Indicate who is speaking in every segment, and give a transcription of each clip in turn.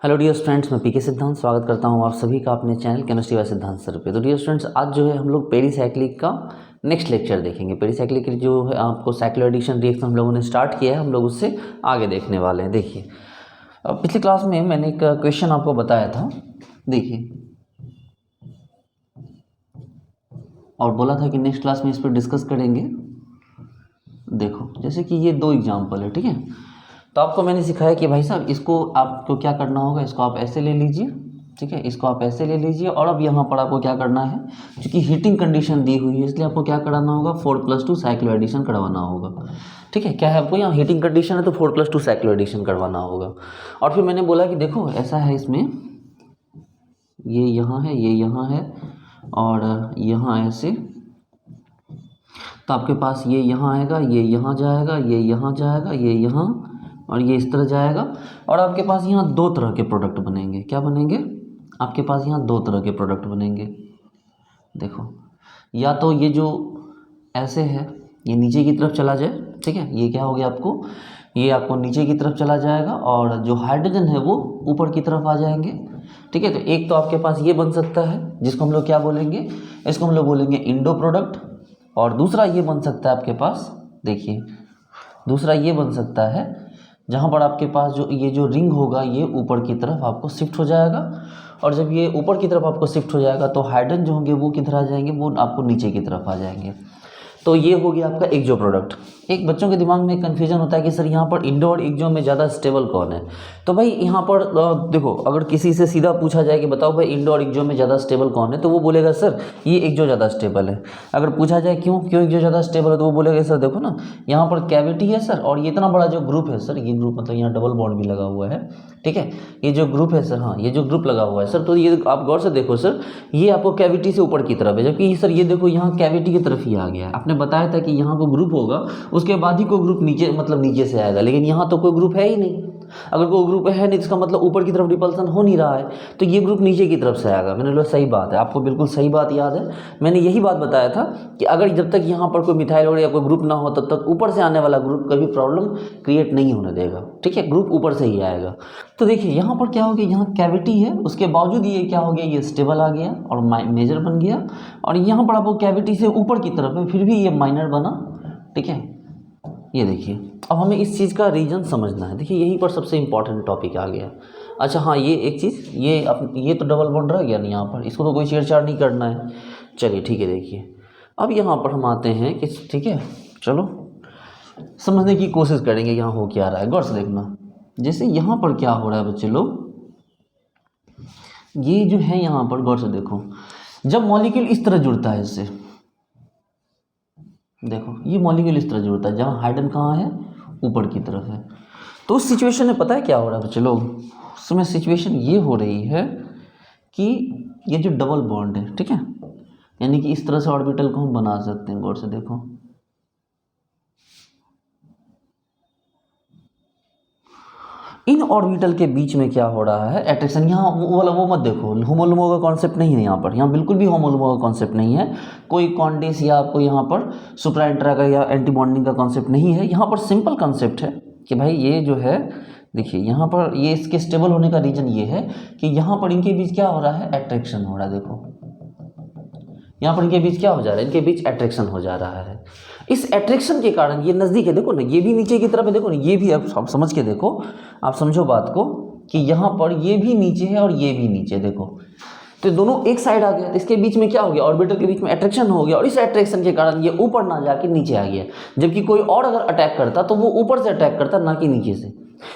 Speaker 1: Hello dear students, मैं पीके सिद्धांत स्वागत करता हूं आप सभी का अपने चैनल केमिस्ट्री बाय सिद्धांत सर पे। तो डियर स्टूडेंट्स, आज जो है हम लोग पेरीसाइक्लिक का नेक्स्ट लेक्चर देखेंगे। पेरीसाइक्लिक की जो है आपको साइक्लोएडिशन रिएक्शन हम लोगों ने स्टार्ट किया है, हम लोग उससे आगे देखने वाले हैं। देखिए, पिछली क्लास में मैंने एक क्वेश्चन आपको बताया था, देखिए, और बोला था कि नेक्स्ट क्लास में इस पर डिस्कस करेंगे। देखो, जैसे कि ये दो एग्जाम्पल है, ठीक है। तो आपको मैंने सिखाया कि भाई साहब इसको आपको क्या करना होगा, इसको आप ऐसे ले लीजिए, ठीक है, इसको आप ऐसे ले लीजिए। और अब यहाँ पर आपको क्या करना है, क्योंकि हीटिंग कंडीशन दी हुई है इसलिए आपको क्या कराना होगा, 4+2 साइक्लोएडिशन करवाना होगा, ठीक है। क्या है, आपको यहाँ हीटिंग कंडीशन है तो 4+2 साइक्लोएडिशन करवाना होगा। और फिर मैंने बोला कि देखो ऐसा है, इसमें ये यहाँ है, ये यहाँ है, और यहाँ ऐसे, तो आपके पास ये यहाँ आएगा, ये यहाँ जाएगा, ये यहाँ जाएगा, ये यहाँ, और ये इस तरह जाएगा। और आपके पास यहाँ दो तरह के प्रोडक्ट बनेंगे। क्या बनेंगे, आपके पास यहाँ दो तरह के प्रोडक्ट बनेंगे। देखो, या तो ये जो ऐसे है ये नीचे की तरफ चला जाए, ठीक है, ये क्या हो गया आपको, ये आपको नीचे की तरफ चला जाएगा, और जो हाइड्रोजन है वो ऊपर की तरफ आ जाएंगे, ठीक है। तो एक तो आपके पास ये बन सकता है जिसको हम लोग क्या बोलेंगे, इसको हम लोग बोलेंगे इंडो प्रोडक्ट। और दूसरा ये बन सकता है आपके पास, देखिए, दूसरा ये बन सकता है जहाँ पर आपके पास जो ये जो रिंग होगा ये ऊपर की तरफ आपको शिफ्ट हो जाएगा। और जब ये ऊपर की तरफ आपको शिफ्ट हो जाएगा तो हाइड्रोजन जो होंगे वो किधर आ जाएंगे, वो आपको नीचे की तरफ आ जाएंगे। तो ये हो गया आपका एक्जो प्रोडक्ट। एक बच्चों के दिमाग में कन्फ्यूजन होता है कि सर यहाँ पर इंडो और एक्जो में ज़्यादा स्टेबल कौन है। तो भाई यहाँ पर देखो, अगर किसी से सीधा पूछा जाए कि बताओ भाई इंडो और एक्जो में ज़्यादा स्टेबल कौन है, तो वो बोलेगा सर ये एक्जो ज़्यादा स्टेबल है। अगर पूछा जाए क्यों एक्जो ज़्यादा स्टेबल है, तो वो बोलेगा सर देखो ना, यहाँ पर कैविटी है सर, और ये इतना बड़ा जो ग्रुप है सर, ये ग्रुप मतलब यहाँ डबल बॉन्ड भी लगा हुआ है, ठीक है, ये जो ग्रुप है सर, हाँ ये जो ग्रुप लगा हुआ है सर, तो ये आप गौर से देखो सर, ये आपको कैविटी से ऊपर की तरफ है, जबकि सर ये देखो यहाँ कैविटी की तरफ ही आ गया है। आपने बताया था कि यहाँ को ग्रुप होगा उसके बाद ही कोई ग्रुप नीचे मतलब नीचे से आएगा, लेकिन यहाँ तो कोई ग्रुप है ही नहीं। अगर कोई ग्रुप है नहीं, इसका मतलब ऊपर की तरफ रिपल्सन हो नहीं रहा है, तो ये ग्रुप नीचे की तरफ से आएगा। मैंने बोला सही बात है, आपको बिल्कुल सही बात याद है। मैंने यही बात बताया था कि अगर जब तक यहाँ पर कोई मिथाइल और या कोई ग्रुप ना हो तब तक ऊपर से आने वाला ग्रुप कभी प्रॉब्लम क्रिएट नहीं होने देगा, ठीक है, ग्रुप ऊपर से ही आएगा। तो देखिए यहाँ पर क्या हो गया, यहाँ कैविटी है, उसके बावजूद ये क्या हो गया, ये स्टेबल आ गया और मेजर बन गया। और यहाँ पर आपको कैविटी से ऊपर की तरफ है, फिर भी ये माइनर बना, ठीक है। ये देखिए, अब हमें इस चीज़ का रीजन समझना है। देखिए यहीं पर सबसे इंपॉर्टेंट टॉपिक आ गया। अच्छा हाँ, ये एक चीज़, ये तो डबल बॉन्ड रह गया नहीं यहाँ पर, इसको तो कोई छेड़छाड़ नहीं करना है। चलिए ठीक है, देखिए अब यहाँ पर हम आते हैं कि ठीक है, चलो समझने की कोशिश करेंगे यहाँ हो क्या रहा है। गौर से देखना, जैसे यहाँ पर क्या हो रहा है बच्चे लोग, ये जो है यहाँ पर गौर से देखो, जब मॉलिक्यूल इस तरह जुड़ता है इससे, देखो ये मॉलिक्यूल इस तरह जुड़ता है जहाँ हाइड्रोजन कहाँ है, ऊपर की तरफ है। तो उस सिचुएशन में पता है क्या हो रहा है बच्चे लोग, उस समय सिचुएशन ये हो रही है कि ये जो डबल बॉन्ड है, ठीक है, यानी कि इस तरह से ऑर्बिटल को हम बना सकते हैं। गौर से देखो, इन ऑर्बिटल के बीच में क्या हो रहा है, अट्रैक्शन। यहाँ वो मत देखो, होमोलुमो का कॉन्सेप्ट नहीं है यहाँ पर, यहाँ बिल्कुल भी होमोलुमो का कॉन्सेप्ट नहीं है, कोई कॉन्डेस या आपको यहाँ पर सुप्रा इंट्रा का या एंटी बॉन्डिंग का कॉन्सेप्ट नहीं है। यहाँ पर सिंपल कॉन्सेप्ट है कि भाई ये जो है, देखिए यहाँ पर ये इसके स्टेबल होने का रीज़न ये है कि यहाँ पर इनके बीच क्या हो रहा है, अट्रैक्शन हो रहा है। देखो यहाँ पर इनके बीच क्या हो जा रहा है, इनके बीच अट्रैक्शन हो जा रहा है। इस अट्रैक्शन के कारण ये नज़दीक है, देखो ना, ये भी नीचे की तरफ है, देखो ना, ये भी, आप समझ के देखो, आप समझो बात को कि यहाँ पर ये भी नीचे है और ये भी नीचे, देखो तो दोनों एक साइड आ गया, तो इसके बीच में क्या हो गया, ऑर्बिटल के बीच में अट्रैक्शन हो गया, और इस अट्रैक्शन के कारण ये ऊपर ना जाके नीचे आ गया। जबकि कोई और अगर अटैक करता तो वो ऊपर से अटैक करता, ना कि नीचे से।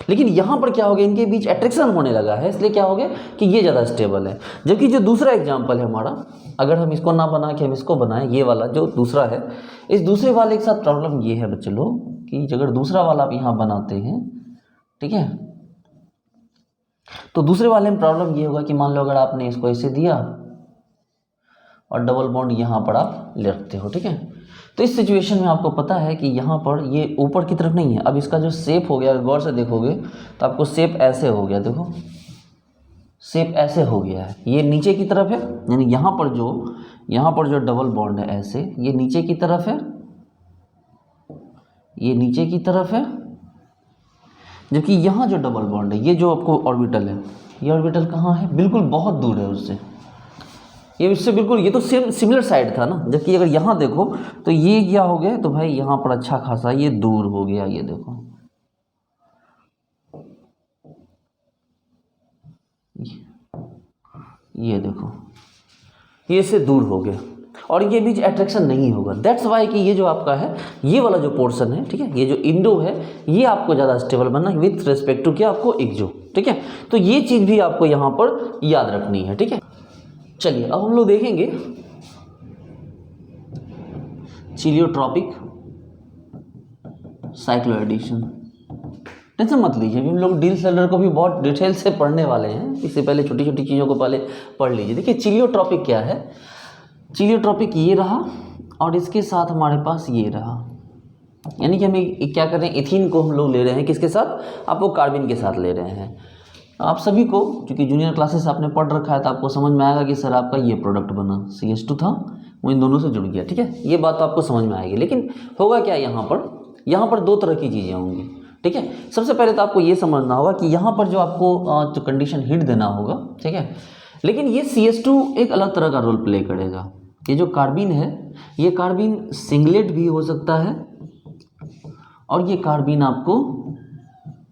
Speaker 1: लेकिन यहाँ पर क्या हो गया, इनके बीच अट्रैक्शन होने लगा है, इसलिए क्या हो गया कि ये ज़्यादा स्टेबल है। जबकि जो दूसरा एग्जाम्पल है हमारा, अगर हम इसको ना बना के हम इसको बनाएं, ये वाला जो दूसरा है, इस दूसरे वाले के साथ प्रॉब्लम ये है बच्चे लोग कि अगर दूसरा वाला आप यहाँ बनाते हैं, ठीक है, तो दूसरे वाले में प्रॉब्लम ये होगा कि मान लो अगर आपने इसको ऐसे दिया और डबल बॉन्ड यहाँ पर आप ले रखते हो, ठीक है, तो इस सिचुएशन में आपको पता है कि यहाँ पर ये ऊपर की तरफ नहीं है। अब इसका जो शेप हो गया, गौर से देखोगे तो आपको शेप ऐसे हो गया, देखो शेप ऐसे हो गया है, ये नीचे की तरफ है, यानी यहाँ पर जो डबल बॉन्ड है ऐसे, ये नीचे की तरफ है, ये नीचे की तरफ है। जबकि यहाँ जो डबल बॉन्ड है, ये जो आपको ऑर्बिटल है, ये ऑर्बिटल कहाँ है, बिल्कुल बहुत दूर है उससे, ये इससे बिल्कुल, ये तो सिमिलर साइड था ना, जबकि अगर यहाँ देखो तो ये क्या हो गया, तो भाई यहाँ पर अच्छा खासा ये दूर हो गया, ये देखो ये देखो, ये इससे दूर हो गया और ये बीच अट्रैक्शन नहीं होगा। दैट्स वाई कि ये जो आपका है, ये वाला जो पोर्शन है, ठीक है, ये जो इंडो है, ये आपको ज़्यादा स्टेबल बनना है विथ रिस्पेक्ट टू क्या, आपको एक्सो, ठीक है। तो ये चीज़ भी आपको यहाँ पर याद रखनी है, ठीक है। चलिए अब हम लोग देखेंगे चिलियोट्रॉपिक साइक्लोएडिशन। टेंशन मत लीजिए, अभी हम लोग डील सेलर को भी बहुत डिटेल से पढ़ने वाले हैं, इससे पहले छोटी छोटी चीज़ों को पहले पढ़ लीजिए। देखिए चिलियोट्रॉपिक क्या है, चिलियोट्रॉपिक ये रहा और इसके साथ हमारे पास ये रहा, यानी कि हम क्या कर रहे हैं, इथीन को हम लोग ले रहे हैं किसके साथ, आपको कार्बिन के साथ ले रहे हैं। आप सभी को चूँकि जूनियर क्लासेस आपने पढ़ रखा है तो आपको समझ में आएगा कि सर आपका ये प्रोडक्ट बना CH2 था, वो इन दोनों से जुड़ गया, ठीक है, ये बात तो आपको समझ में आएगी। लेकिन होगा क्या यहाँ पर दो तरह की चीज़ें होंगी, ठीक है। सबसे पहले तो आपको ये समझना होगा कि यहाँ पर जो आपको जो कंडीशन हीट देना होगा, ठीक है, लेकिन ये CH2 एक अलग तरह का रोल प्ले करेगा। ये जो कार्बिन है, ये कार्बिन सिंगलेट भी हो सकता है और ये कार्बिन आपको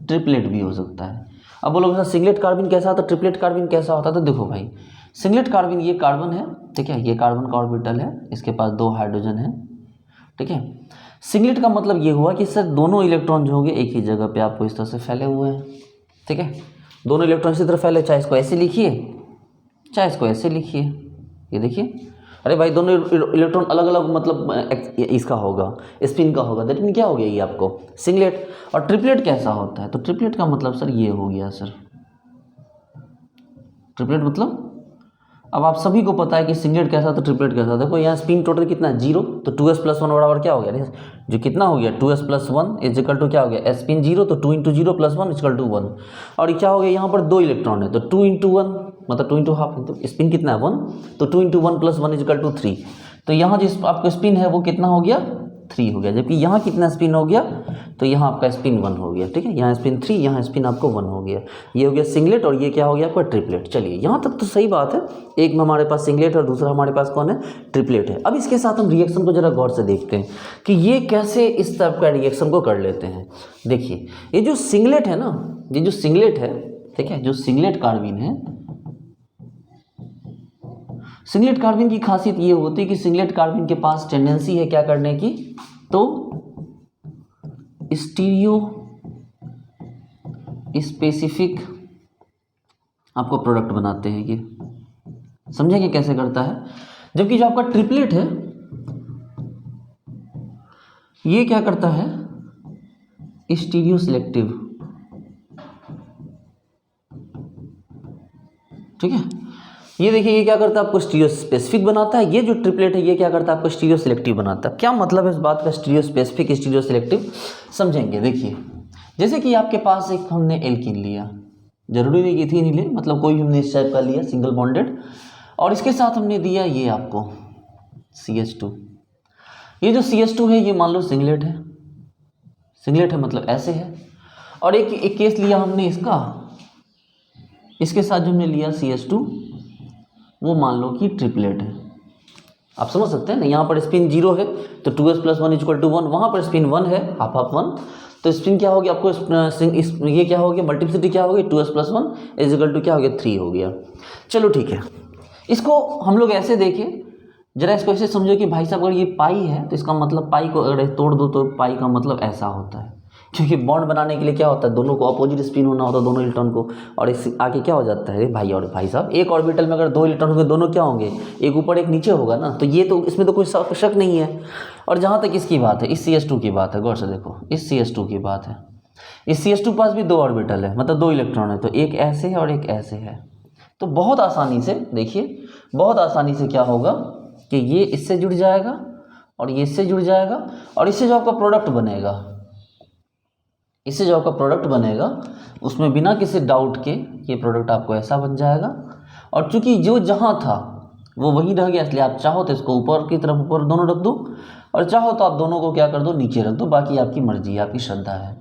Speaker 1: ट्रिपलेट भी हो सकता है। अब बोलोगे सर सिंगलेट कार्बिन कैसा होता है, ट्रिपलेट कार्बिन कैसा होता है, तो देखो भाई सिंगलेट कार्बिन ये कार्बन है, ठीक है, ये कार्बन का ऑर्बिटल है, इसके पास 2 हाइड्रोजन है, ठीक है। सिंगलेट का मतलब ये हुआ कि सर दोनों इलेक्ट्रॉन जो होंगे एक ही जगह पे आपको इस तरह से फैले हुए हैं, ठीक है, दोनों इलेक्ट्रॉन इसी तरह फैले, चाहे इसको ऐसे लिखिए चाहे इसको ऐसे लिखिए, ये देखिए, अरे भाई दोनों इलेक्ट्रॉन अलग अलग मतलब इसका होगा, स्पिन का होगा, दैट मीन क्या हो गया ये आपको सिंगलेट। और ट्रिपलेट कैसा होता है, तो ट्रिपलेट का मतलब सर ये हो गया सर, ट्रिपलेट मतलब अब आप सभी को पता है कि सिंगलेट कैसा तो ट्रिपलेट कैसा। देखो यहाँ स्पिन टोटल कितना है 0, तो 2s+1 बराबर क्या हो गया, जो कितना हो गया 2s+1 इज इक्वल टू क्या हो गया स्पिन 0, तो 2 × 0 + 1 इक्वल टू 1। और क्या हो गया यहाँ पर 2 इलेक्ट्रॉन है, तो 2 × 1 मतलब 2 × हाफ, तो स्पिन कितना है 1, तो 2 × 1 + 1 इक्वल टू 3। तो यहाँ जिस आपको स्पिन है वो कितना हो गया 3 हो गया, जबकि यहाँ कितना स्पिन हो गया, तो यहाँ आपका स्पिन 1 हो गया, ठीक है, यहाँ स्पिन 3, यहाँ स्पिन आपको 1 हो गया, ये हो गया सिंगलेट और ये क्या हो गया आपका ट्रिपलेट। चलिए यहाँ तक तो सही बात है, एक में हमारे पास सिंगलेट और दूसरा हमारे पास कौन है ट्रिपलेट है। अब इसके साथ हम रिएक्शन को जरा गौर से देखते हैं कि ये कैसे इस तरह का रिएक्शन को कर लेते हैं। देखिए ये जो सिंगलेट है ना, ये जो सिंगलेट है, ठीक है, जो सिंगलेट कार्बिन है, सिंगलेट कार्बिन की खासियत ये होती है कि सिंगलेट कार्बिन के पास टेंडेंसी है क्या करने की, तो स्टीरियो स्पेसिफिक आपको प्रोडक्ट बनाते हैं, ये समझेंगे कैसे करता है। जबकि जो आपका ट्रिपलेट है ये क्या करता है स्टीरियो सिलेक्टिव, ठीक है, ये देखिए ये क्या करता है आपको स्टीरियो स्पेसिफिक बनाता है। ये जो ट्रिपलेट है ये क्या करता है आपको स्टीरियो सिलेक्टिव बनाता है। क्या मतलब है इस बात का स्टीरियो स्पेसिफिक स्टीरियो सिलेक्टिव, समझेंगे। देखिए जैसे कि आपके पास एक हमने एल्कीन लिया, जरूरी नहीं कि इथीन ही ले, मतलब कोई हमने इस टाइप का लिया सिंगल बॉन्डेड, और इसके साथ हमने दिया ये आपको CH2। ये जो CH2 है ये मान लो सिंगलेट है, सिंगलेट है मतलब ऐसे है, और एक केस लिया हमने इसका, इसके साथ जो हमने लिया CH2 वो मान लो कि ट्रिपलेट है। आप समझ सकते हैं ना, यहाँ पर स्पिन 0 है तो 2s+1 इक्वल टू 1, वहाँ पर स्पिन 1 है हाफ 1, तो स्पिन क्या हो गया आपको ये क्या हो गया मल्टीप्लिसिटी क्या हो गई 2s+1 इज इक्वल टू क्या हो गया 3 हो गया। चलो ठीक है, इसको हम लोग ऐसे देखें, जरा इसको ऐसे समझो कि भाई साहब अगर ये पाई है तो इसका मतलब पाई को अगर तोड़ दो तो पाई का मतलब ऐसा होता है, क्योंकि बॉन्ड बनाने के लिए क्या होता है दोनों को अपोजिट स्पिन होना होता है दोनों इलेक्ट्रॉन को, और इस आगे क्या हो जाता है भाई, और भाई साहब एक ऑर्बिटल में अगर 2 इलेक्ट्रॉन होंगे दोनों क्या होंगे एक ऊपर एक नीचे होगा ना, तो ये तो इसमें तो कोई शक नहीं है। और जहाँ तक इसकी बात है, इस CH2 की बात है, गौर से देखो इस CH2 की बात है, इस CH2 के पास भी 2 ऑर्बिटल है, मतलब 2 इलेक्ट्रॉन है, तो एक ऐसे है और एक ऐसे है। तो बहुत आसानी से देखिए, बहुत आसानी से क्या होगा कि ये इससे जुड़ जाएगा और ये इससे जुड़ जाएगा, और इससे जो आपका प्रोडक्ट बनेगा, इससे जो आपका प्रोडक्ट बनेगा उसमें बिना किसी डाउट के ये प्रोडक्ट आपको ऐसा बन जाएगा। और चूंकि जो जहाँ था वो वहीं रह गया, इसलिए आप चाहो तो इसको ऊपर की तरफ ऊपर दोनों रख दो, और चाहो तो आप दोनों को क्या कर दो नीचे रख दो, बाकी आपकी मर्जी है, आपकी श्रद्धा है,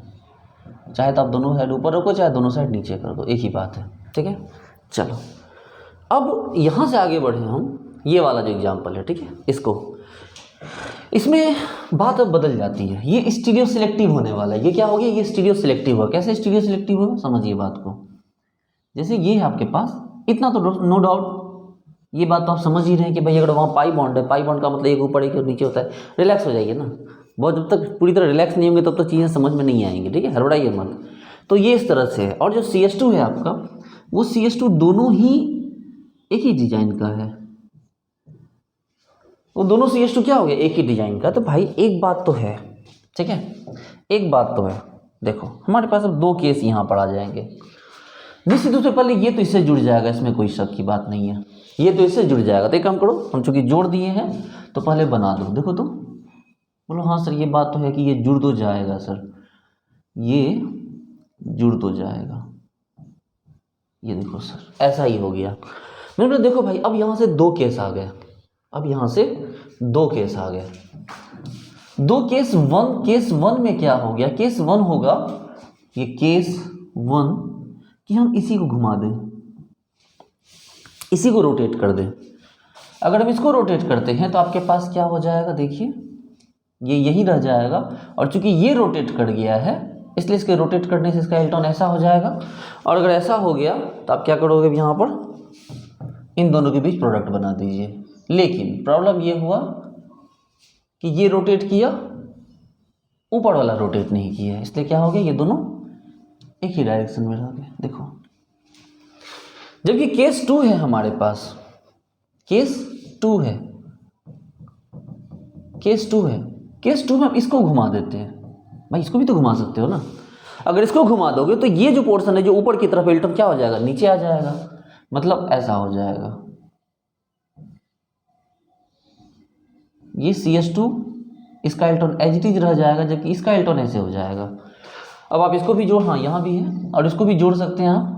Speaker 1: चाहे तो आप दोनों साइड ऊपर रखो चाहे दोनों साइड नीचे कर दो, एक ही बात है, ठीक है। चलो अब यहाँ से आगे बढ़े हम, ये वाला जो एग्जाम्पल है, ठीक है, इसमें बात अब बदल जाती है। ये स्टीरियो सिलेक्टिव होने वाला है। ये क्या हो गया, ये स्टीरियो सिलेक्टिव हुआ। कैसे स्टीरियो सिलेक्टिव हुआ, समझिए बात को। जैसे ये है आपके पास, इतना तो नो डाउट ये बात तो आप समझ ही रहे हैं कि भाई अगर वहाँ पाई बॉन्ड है, पाई बॉन्ड का मतलब एक ऊपर एक नीचे होता है, रिलैक्स हो जाइए ना। बहुत जब तक पूरी तरह रिलैक्स नहीं होंगे तब तक चीज़ें समझ में नहीं आएंगी, ठीक है, हड़बड़ाइए मत। तो ये इस तरह से है। और जो CS2 है आपका, वो CS2 दोनों ही एक ही डिजाइन का है। वो दोनों CS2 क्या हो गया, एक ही डिजाइन का। तो भाई एक बात तो है, ठीक है, एक बात तो है, देखो हमारे पास अब दो केस यहाँ पर आ जाएंगे। निश्चित रूप से पहले ये तो इससे जुड़ जाएगा, इसमें कोई शक की बात नहीं है, ये तो इससे जुड़ जाएगा। तो एक काम करो, हम चूंकि जोड़ दिए हैं तो पहले बना दो। देखो तो बोलो हाँ सर ये बात तो है कि ये जुड़ तो जाएगा सर, ये जुड़ तो जाएगा। ये देखो सर ऐसा ही हो गया। मैंने बोला देखो भाई अब यहाँ से दो केस आ गए, अब यहाँ से दो केस आ गए। दो केस वन में क्या हो गया, केस वन होगा ये केस वन कि हम इसी को घुमा दें, इसी को रोटेट कर दें। अगर हम इसको रोटेट करते हैं तो आपके पास क्या हो जाएगा, देखिए ये यही रह जाएगा। और चूंकि ये रोटेट कर गया है इसलिए इसके रोटेट करने से इसका इलेक्ट्रॉन ऐसा हो जाएगा। और अगर ऐसा हो गया तो आप क्या करोगे, यहाँ पर इन दोनों के बीच प्रोडक्ट बना दीजिए। लेकिन प्रॉब्लम ये हुआ कि ये रोटेट किया, ऊपर वाला रोटेट नहीं किया, इसलिए क्या हो गया, ये दोनों एक ही डायरेक्शन में रह गए। देखो जबकि केस 2 है हमारे पास, केस 2 है, केस 2 है, केस 2 में हम इसको घुमा देते हैं। भाई इसको भी तो घुमा सकते हो ना। अगर इसको घुमा दोगे तो ये जो पोर्शन है जो ऊपर की तरफ इलेक्ट्रॉन क्या हो जाएगा, नीचे आ जाएगा, मतलब ऐसा हो जाएगा। ये CS2 इसका इलेक्ट्रॉन एज इट इज रह जाएगा, जबकि इसका इलेक्ट्रॉन ऐसे हो जाएगा। अब आप इसको भी जोड़, हाँ यहाँ भी है और इसको भी जोड़ सकते हैं आप।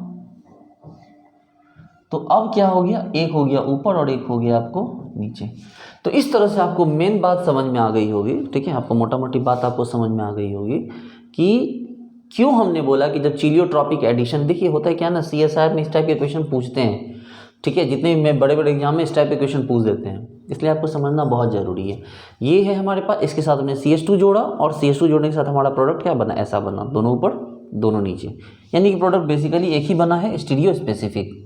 Speaker 1: तो अब क्या हो गया, एक हो गया ऊपर और एक हो गया आपको नीचे। तो इस तरह से आपको मेन बात समझ में आ गई होगी, ठीक है, आपको मोटा मोटी बात आपको समझ में आ गई होगी कि क्यों हमने बोला कि जब चिलियोट्रॉपिक एडिशन, देखिए होता है क्या ना, CSIR में इस टाइप के क्वेश्चन पूछते हैं, ठीक है, जितने भी बड़े बड़े एग्जाम में इस टाइप के क्वेश्चन पूछ देते हैं, इसलिए आपको समझना बहुत ज़रूरी है। ये है हमारे पास, इसके साथ हमने CS2 जोड़ा और CS2 जोड़ने के साथ हमारा प्रोडक्ट क्या बना, ऐसा बना, दोनों ऊपर दोनों नीचे, यानी कि प्रोडक्ट बेसिकली एक ही बना है, स्टीरियो स्पेसिफिक।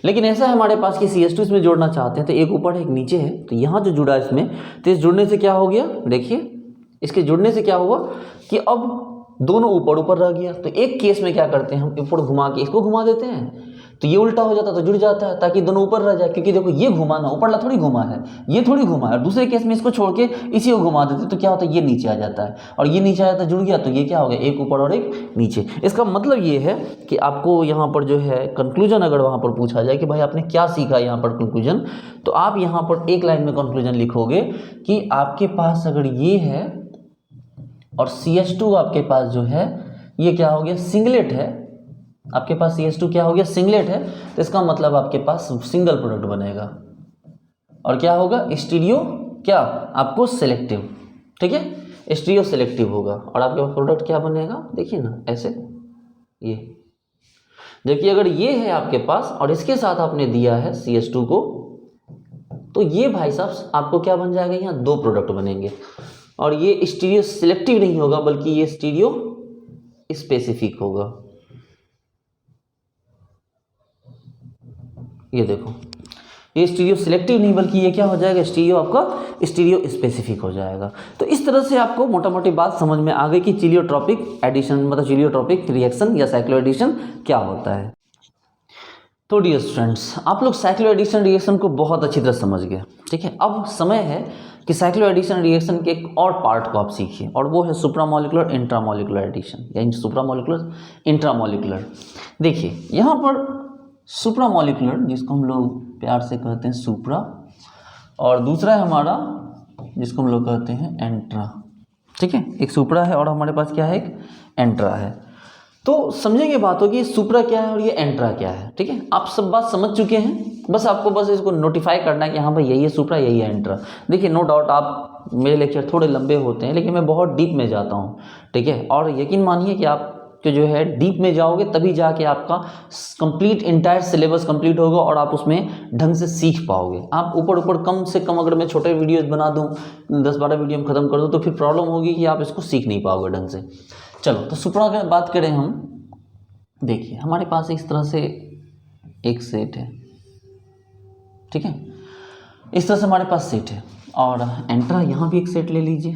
Speaker 1: लेकिन ऐसा है हमारे पास कि CS2 इसमें जोड़ना चाहते हैं तो एक ऊपर है एक नीचे है, तो यहाँ जो जुड़ा इसमें, तो इस जुड़ने से क्या हो गया, देखिए इसके जुड़ने से क्या हुआ कि अब दोनों ऊपर ऊपर रह गया। तो एक केस में क्या करते हैं, हम ऊपर घुमा के इसको घुमा देते हैं, तो ये उल्टा हो जाता है तो जुड़ जाता है, ताकि दोनों ऊपर रह जाए। क्योंकि देखो ये घुमाना ऊपरला थोड़ी घुमा है, ये थोड़ी घुमा है। और दूसरे केस में इसको छोड़ के इसी को घुमा देते तो क्या होता है, ये नीचे आ जाता है, और ये नीचे आ जाता है, जुड़ गया, तो ये क्या हो गया, एक ऊपर और एक नीचे। इसका मतलब ये है कि आपको यहाँ पर जो है कंक्लूजन, अगर वहाँ पर पूछा जाए कि भाई आपने क्या सीखा यहाँ पर कंक्लूजन, तो आप यहाँ पर एक लाइन में कंक्लूजन लिखोगे कि आपके पास अगर ये है और CS2 आपके पास जो है ये क्या हो गया, सिंगलेट है, आपके पास CS2 क्या हो गया, सिंगलेट है, तो इसका मतलब आपके पास सिंगल प्रोडक्ट बनेगा। और क्या होगा, स्टीरियो क्या आपको सिलेक्टिव, ठीक है, स्टीरियो सिलेक्टिव होगा। और आपके पास प्रोडक्ट क्या बनेगा, देखिए ना ऐसे, ये। जबकि अगर ये है आपके पास और इसके साथ आपने दिया है CS2 को, तो ये भाई साहब आपको क्या बन जाएगा, यहाँ दो प्रोडक्ट बनेंगे। और ये स्टीरियो सिलेक्टिव नहीं होगा बल्कि ये स्टीरियो स्पेसिफिक होगा। ये देखो ये स्टीरियो सिलेक्टिव नहीं बल्कि ये क्या हो जाएगा, स्टीरियो आपका स्टीरियो स्पेसिफिक हो जाएगा। तो इस तरह से आपको मोटा मोटी बात समझ में आ गई कि चिलियोट्रॉपिक एडिशन मतलब चिलियोट्रॉपिक रिएक्शन या साइक्लो एडिशन क्या होता है। तो डियर स्टूडेंट्स, आप लोग साइक्लो एडिशन रिएक्शन को बहुत अच्छी तरह समझ गए, ठीक है। अब समय है कि साइक्लो एडिशन रिएक्शन के एक और पार्ट को आप सीखिए, और वो है सुप्रामोलिकुलर इंट्रामोलिकुलर एडिशन, यानी सुप्रामोलिकुलर इंट्रामोलिकुलर। देखिए यहाँ पर सुप्रामोलिकुलर, जिसको हम लोग प्यार से कहते हैं सुप्रा, और दूसरा है हमारा जिसको हम लोग कहते हैं एंट्रा, ठीक है। एक सुप्रा है और हमारे पास क्या है, एक एंट्रा है। तो समझेंगे बात होगी सुप्रा क्या है और ये एंट्रा क्या है, ठीक है। आप सब बात समझ चुके हैं, बस आपको बस इसको नोटिफाई करना है कि हाँ भाई यही है सुप्रा, यही है एंट्रा। देखिए नो डाउट आप मेरे लेक्चर थोड़े लंबे होते हैं लेकिन मैं बहुत डीप में जाता हूँ, ठीक है। और यकीन मानिए कि आप के जो है डीप में जाओगे तभी जाके आपका कंप्लीट इंटायर सिलेबस कंप्लीट होगा और आप उसमें ढंग से सीख पाओगे। आप ऊपर ऊपर कम से कम अगर मैं छोटे वीडियोस बना दूं, 10-12 वीडियो में ख़त्म कर दूं, तो फिर प्रॉब्लम होगी कि आप इसको सीख नहीं पाओगे ढंग से। चलो तो सुप्रा की बात करें हम, देखिए हमारे पास इस तरह से एक सेट है, ठीक है, इस तरह से हमारे पास सेट है और एंट्रा यहाँ भी एक सेट ले लीजिए।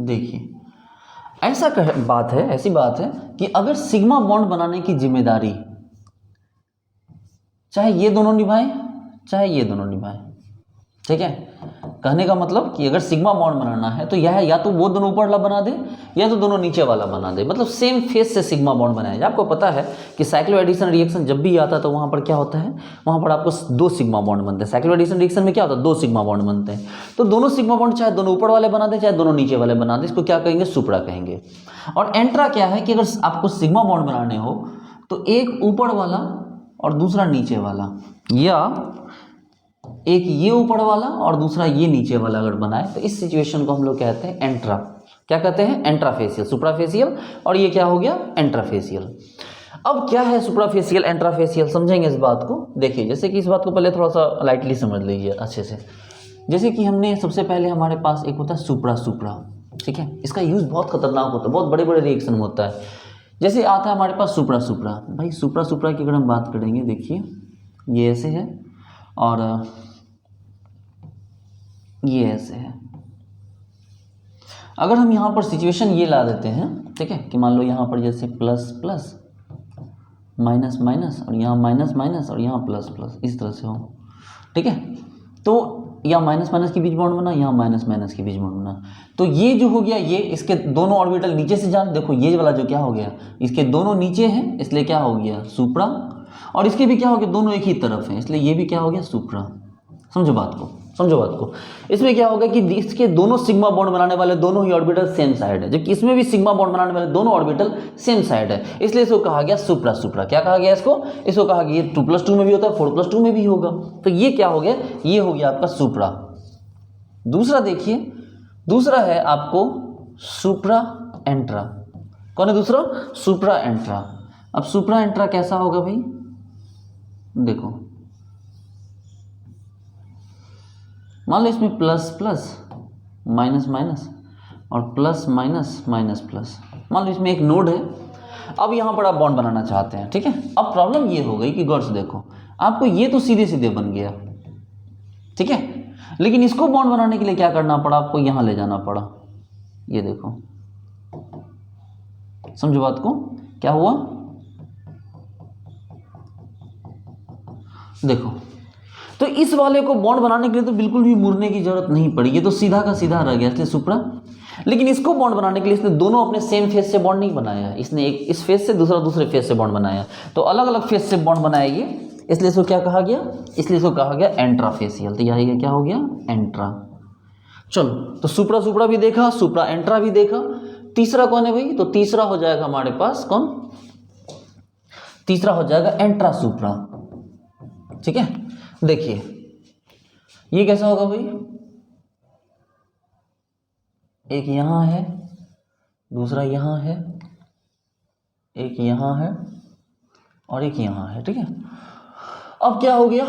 Speaker 1: देखिए ऐसी बात है कि अगर सिग्मा बॉन्ड बनाने की जिम्मेदारी चाहे ये दोनों निभाएं चाहे ये दोनों निभाएं, ठीक है, कहने का मतलब कि अगर सिग्मा बॉन्ड बनाना है तो यह या तो वो दोनों ऊपर वाला बना दे या तो दोनों नीचे वाला बना दे, मतलब सेम फेस से सिग्मा बॉन्ड बनाया जाए। आपको पता है कि साइक्लो एडिशन रिएक्शन जब भी आता है तो वहाँ पर क्या होता है, वहाँ पर आपको 2 सिग्मा बॉन्ड बनते हैं। साइक्लो एडिशन रिएक्शन में क्या होता है, 2 सिग्मा बॉन्ड बनते हैं। तो दोनों सिग्मा बॉन्ड चाहे दोनों ऊपर वाले बना दे चाहे दोनों नीचे वाले बना दे, इसको क्या कहेंगे, सुप्रा कहेंगे। और एंट्रा क्या है कि अगर आपको सिग्मा बॉन्ड बनाने हो तो एक ऊपर वाला और दूसरा नीचे वाला, या एक ये ऊपर वाला और दूसरा ये नीचे वाला अगर बनाए तो इस सिचुएशन को हम लोग कहते हैं एंट्रा। क्या कहते हैं, एंट्राफेसियल। सुप्राफेसियल और ये क्या हो गया, एंट्राफेसियल। अब क्या है सुप्राफेसियल एंट्राफेसियल, समझेंगे इस बात को। देखिए जैसे कि इस बात को पहले थोड़ा सा लाइटली समझ लीजिए अच्छे से। जैसे कि हमने सबसे पहले हमारे पास एक होता है सुप्रा, ठीक है, इसका यूज़ बहुत खतरनाक होता है, बहुत बड़े बड़े रिएक्शन में होता है। जैसे आता है हमारे पास सुप्रा भाई, सुप्रा की अगर हम बात करेंगे, देखिए ये ऐसे है और ये ऐसे है। अगर हम यहाँ पर सिचुएशन ये ला देते हैं, ठीक है, कि मान लो यहाँ पर जैसे प्लस प्लस माइनस माइनस और यहाँ माइनस माइनस और यहाँ प्लस प्लस, इस तरह से हो, ठीक है, तो या माइनस माइनस के बीच बॉन्ड बना, यहाँ माइनस माइनस के बीच बॉन्ड बना, तो ये जो हो गया, ये इसके दोनों ऑर्बिटल नीचे से जान, देखो ये वाला जो क्या हो गया, इसके दोनों नीचे हैं इसलिए क्या हो गया, सुप्रा, और इसके भी क्या हो गया, दोनों एक ही तरफ हैं इसलिए ये भी क्या हो गया, सुप्रा। समझो बात को। इसमें क्या होगा कि इसके दोनों सिग्मा बॉन्ड बनाने वाले दोनों ही ऑर्बिटल सेम साइड है, जबकि इसमें भी सिग्मा बॉन्ड बनाने वाले दोनों ऑर्बिटल सेम साइड है, इसलिए इसको कहा गया सुप्रा। क्या कहा गया इसको कहा गया, 2+2 में भी होता है, 4+2 में भी होगा, तो ये क्या हो गया, ये हो गया आपका सुप्रा। दूसरा देखिए, दूसरा है आपको सुप्रा एंट्रा। कौन है दूसरा, सुप्रा एंट्रा। अब सुप्रा एंट्रा कैसा होगा भाई, देखो मान लो इसमें प्लस प्लस माइनस माइनस और प्लस माइनस माइनस प्लस, मान लो इसमें एक नोड है। अब यहाँ पर आप बॉन्ड बनाना चाहते हैं, ठीक है। अब प्रॉब्लम ये हो गई कि गौर से देखो, आपको ये तो सीधे सीधे बन गया, ठीक है, लेकिन इसको बॉन्ड बनाने के लिए क्या करना पड़ा, आपको यहाँ ले जाना पड़ा। ये देखो, समझो बात को, क्या हुआ, देखो, तो इस वाले को बॉन्ड बनाने के लिए तो बिल्कुल भी मुड़ने की जरूरत नहीं पड़ी, ये तो सीधा का सीधा रह गया, इसलिए सुप्रा। लेकिन इसको बॉन्ड बनाने के लिए इसने दोनों अपने सेम फेस से बॉन्ड नहीं बनाया, इसने एक इस फेस से दूसरे फेस से बॉन्ड बनाया, तो अलग अलग फेस से बॉन्ड बनाया ये, इसलिए इसको क्या कहा गया, इसलिए इसको कहा गया एंट्राफेसियल। तो यही क्या हो गया, एंट्रा। चलो तो सुप्रा भी देखा, सुप्रा एंट्रा भी देखा। तीसरा कौन है भाई, तो तीसरा हो जाएगा हमारे पास कौन, तीसरा हो जाएगा एंट्रा सुप्रा, ठीक है। देखिए ये कैसा होगा भाई, एक यहां है, दूसरा यहां है, एक यहां है और एक यहां है, ठीक है। अब क्या हो गया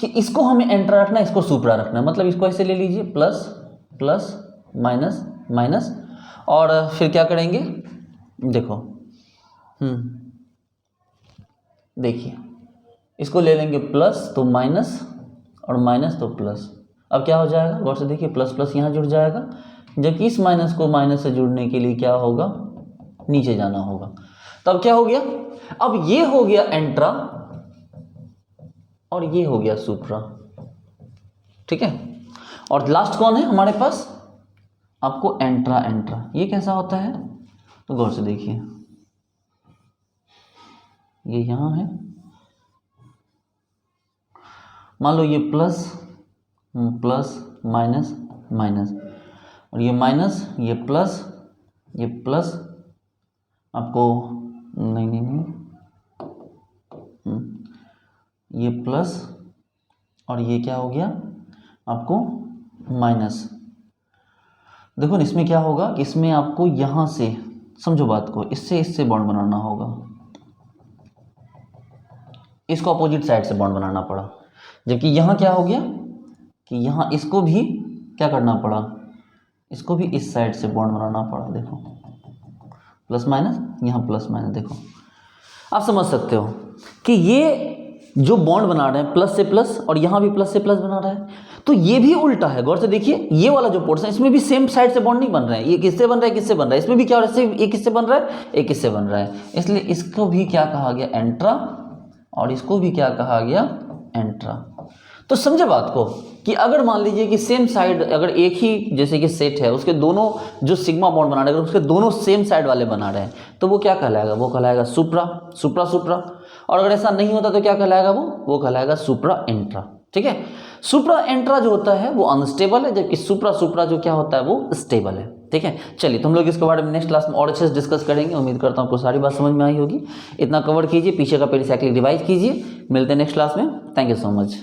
Speaker 1: कि इसको हमें एंट्रा रखना है, इसको सुप्रा रखना है, मतलब इसको ऐसे ले लीजिए, प्लस प्लस माइनस माइनस, और फिर क्या करेंगे, देखो देखिए इसको ले लेंगे प्लस तो माइनस और माइनस तो प्लस। अब क्या हो जाएगा, गौर से देखिए, प्लस प्लस यहाँ जुड़ जाएगा, जबकि इस माइनस को माइनस से जुड़ने के लिए क्या होगा, नीचे जाना होगा। तब क्या हो गया, अब ये हो गया एंट्रा और ये हो गया सुप्रा, ठीक है। और लास्ट कौन है हमारे पास, आपको एंट्रा। ये कैसा होता है, तो गौर से देखिए, ये यहां है, मान लो ये प्लस प्लस माइनस माइनस और ये माइनस, ये प्लस आपको नहीं ये प्लस और ये क्या हो गया आपको माइनस। देखो इसमें क्या होगा कि इसमें आपको यहाँ से समझो बात को, इससे इससे बॉन्ड बनाना होगा, इसको अपोजिट साइड से बॉन्ड बनाना पड़ा, जबकि यहाँ क्या हो गया कि यहाँ इसको भी क्या करना पड़ा, इसको भी इस साइड से बॉन्ड बनाना पड़ा। देखो प्लस माइनस, यहाँ प्लस माइनस, देखो आप समझ सकते हो कि ये जो बॉन्ड बना रहे हैं प्लस से प्लस और यहाँ भी प्लस से प्लस बना रहा है, तो ये भी उल्टा है। गौर से देखिए, ये वाला जो पोर्शन है इसमें भी सेम साइड से बॉन्ड नहीं बन रहा है, ये किससे बन रहा है, किससे बन रहा है, इसमें भी क्या हो रहा है, एक किससे बन रहा है, एक किससे बन रहा है, इसलिए इसको भी क्या कहा गया, एंट्रा, और इसको भी क्या कहा गया, एंट्रा। तो समझे बात को कि अगर मान लीजिए कि सेम साइड, अगर एक ही जैसे कि सेट है, उसके दोनों जो सिग्मा बॉन्ड बना रहे हैं, उसके दोनों सेम साइड वाले बना रहे हैं, तो वो क्या कहलाएगा, वो कहलाएगा सुप्रा, सुप्रा सुप्रा। और अगर ऐसा नहीं होता तो क्या कहलाएगा, वो कहलाएगा सुप्रा इंट्रा। ठीक है, सुप्रा इंट्रा जो होता है वो अनस्टेबल है, जबकि सुप्रा सुप्रा जो क्या होता है वो स्टेबल है। ठीक है, चलिए तुम लोग इसके बारे में नेक्स्ट क्लास में और अच्छे से डिस्कस करेंगे। उम्मीद करता हूँ आपको सारी बात समझ में आई होगी। इतना कवर कीजिए, पीछे का पेरिसाइक्लिक रिवाइज कीजिए। मिलते हैं नेक्स्ट क्लास में। Thank you so much.